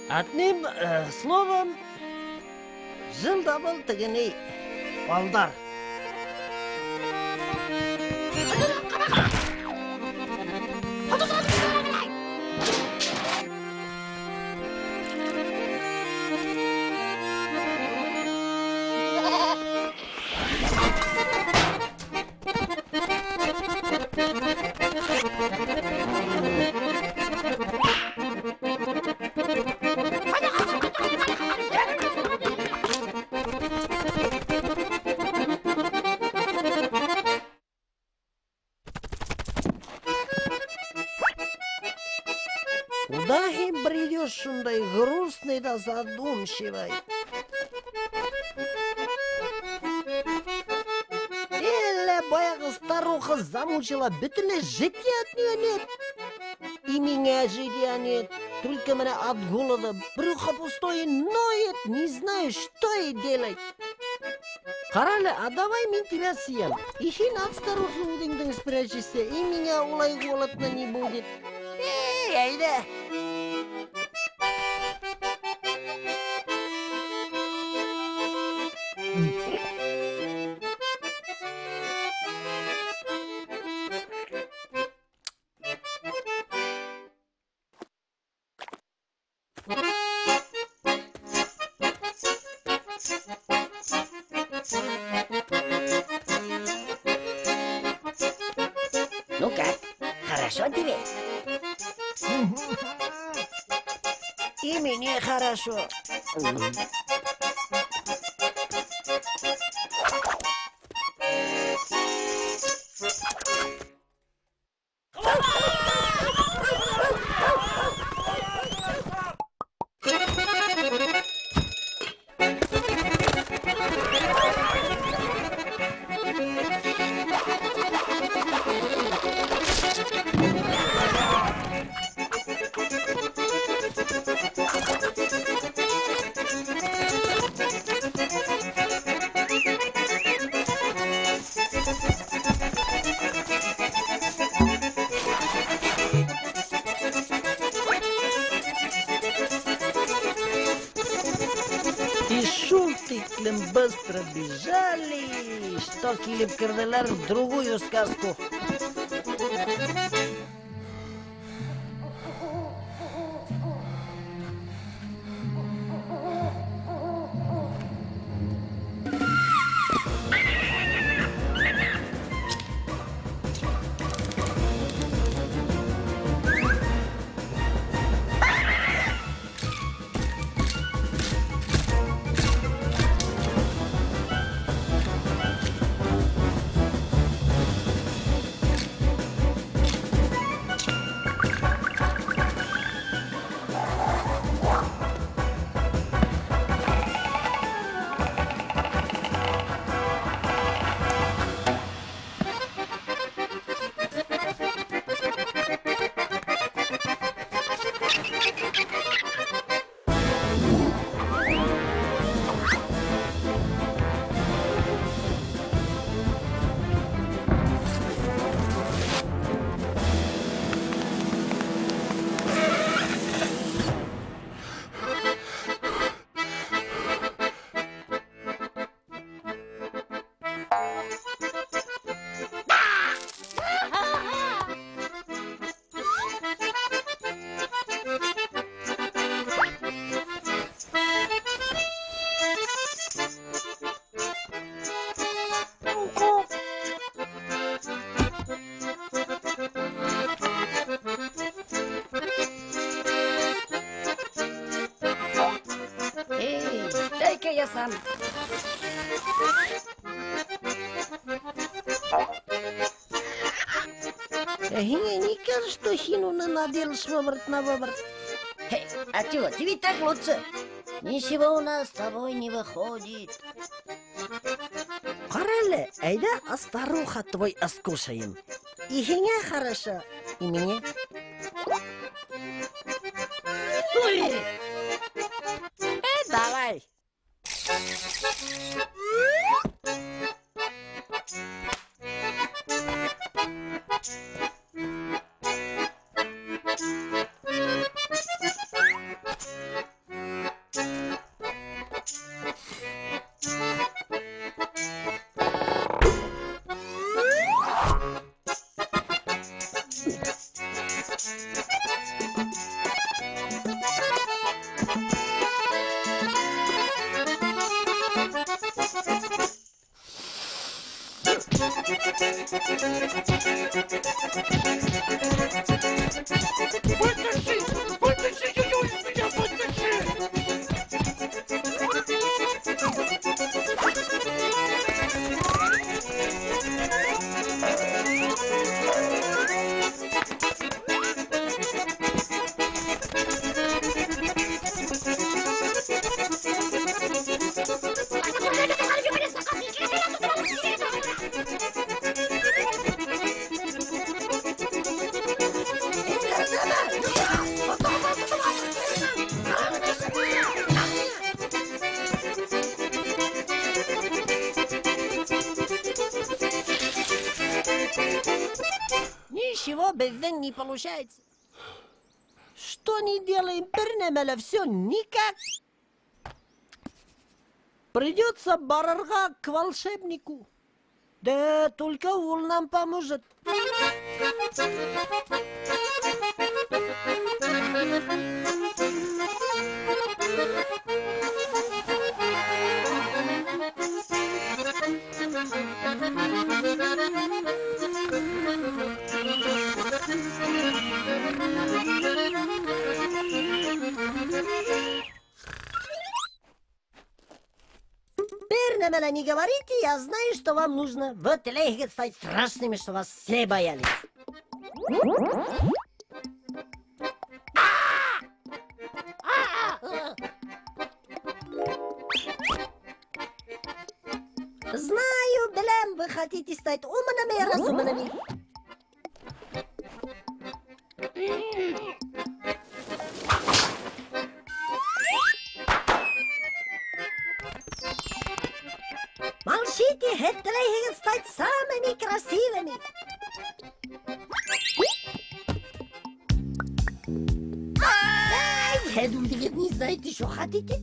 Одним словом, жил-да был тігіней балдар. Куда им придешь, шундай грустный да задумчивый? Или баяғы старуха замучила, бүтіні жития от нее нет. И меня жития нет. Только меня от голода брюхо пустое ноет, не знаю, что ей делать. Карали, а давай мен тебя съем. И хин от старухи удың спрячешься, и меня улай голодно не будет. Эй, айда! Ну как, хорошо тебе? И мне хорошо. И шутыклем быстро бежали, что килип кырдылар в другую сказку. Эй, дай-ка я сам. Не кажется, что хину надел швабрат на выбор. А чего, тебе так лучше? Ничего у нас с тобой не выходит. Карали, айда, а старуха твой оскушаем. И хиня хорошо, и мне. Давай. Ничего без не получается. Что не делаем, пернемеля, все никак. Придется барарга к волшебнику. Да только он нам поможет. Пернемеля, не говорите, я знаю, что вам нужно. Вот легко стать страшными, что вас все боялись. Знаю, Белем, вы хотите стать умными и разумными. Молчите, это легко стать самыми красивыми. Я думаю, не знаете, что хотите?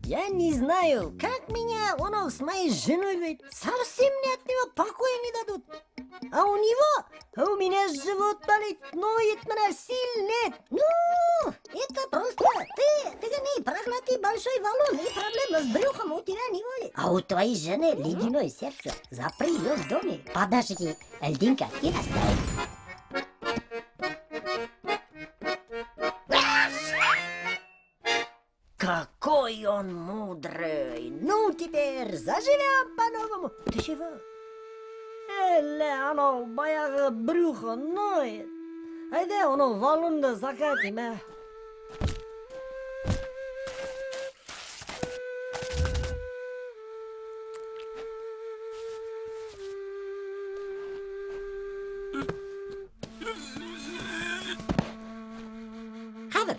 Я не знаю, как меня он с моей женой ведь совсем мне от него покоя не дадут. А у меня живот болит, ноет, меня сил нет. Ну, это просто ты не проглоти большой валун, и проблема с брюхом у тебя не будет. А у твоей жены ледяное сердце, запри ее в доме, подожди, льдинка и растает. Какой он мудрый! Ну, теперь заживем по-новому. Ты чего? Оно баяғы брюхо ноет. Айда, оно валунды закатим, а? Хавер!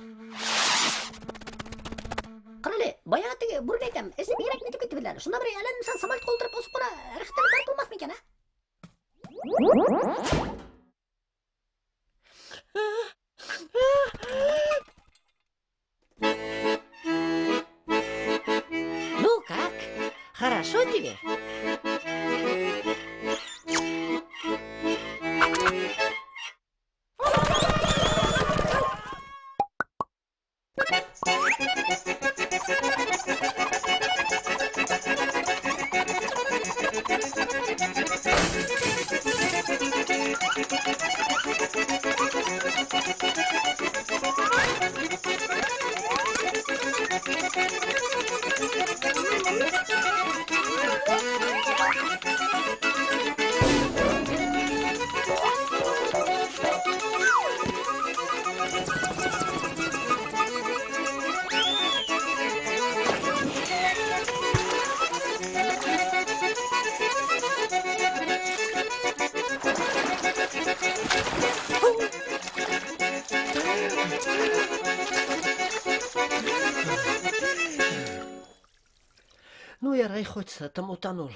Баяғы бұрын айтам, әсім ерек нетіп кетті білер. Шына бір әлем сан самалт қолдырып осып бұра әріқтені бар болмас ма екен, а? Ну как? Хорошо тебе? Ну, я рай хоть там утонул.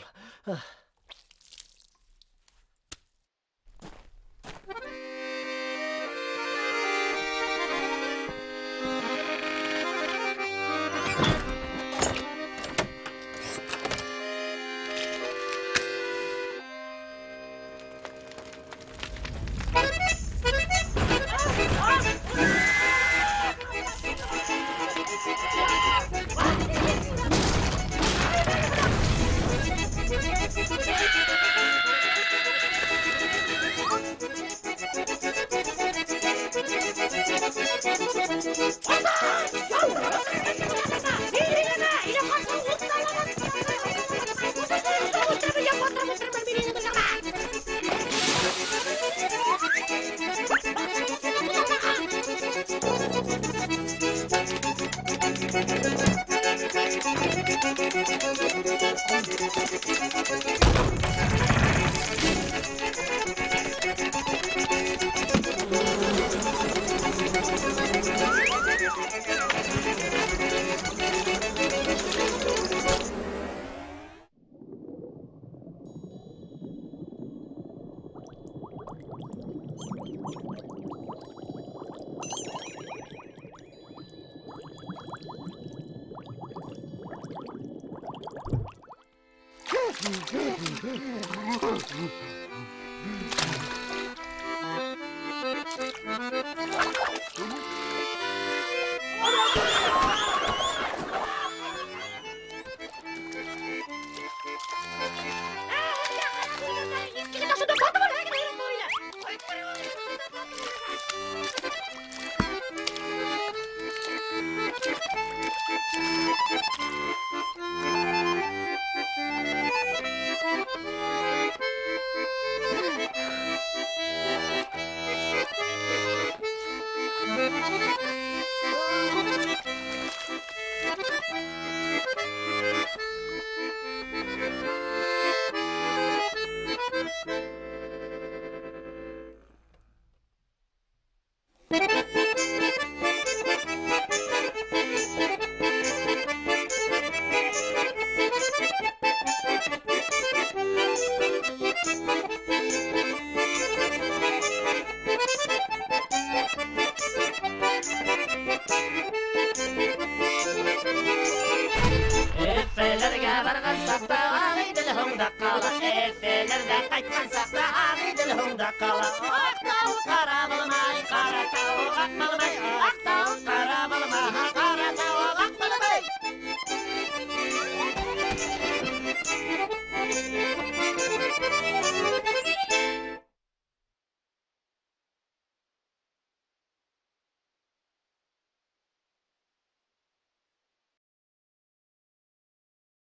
Ақтау қара болмай, қара тауға қалмай, ақтау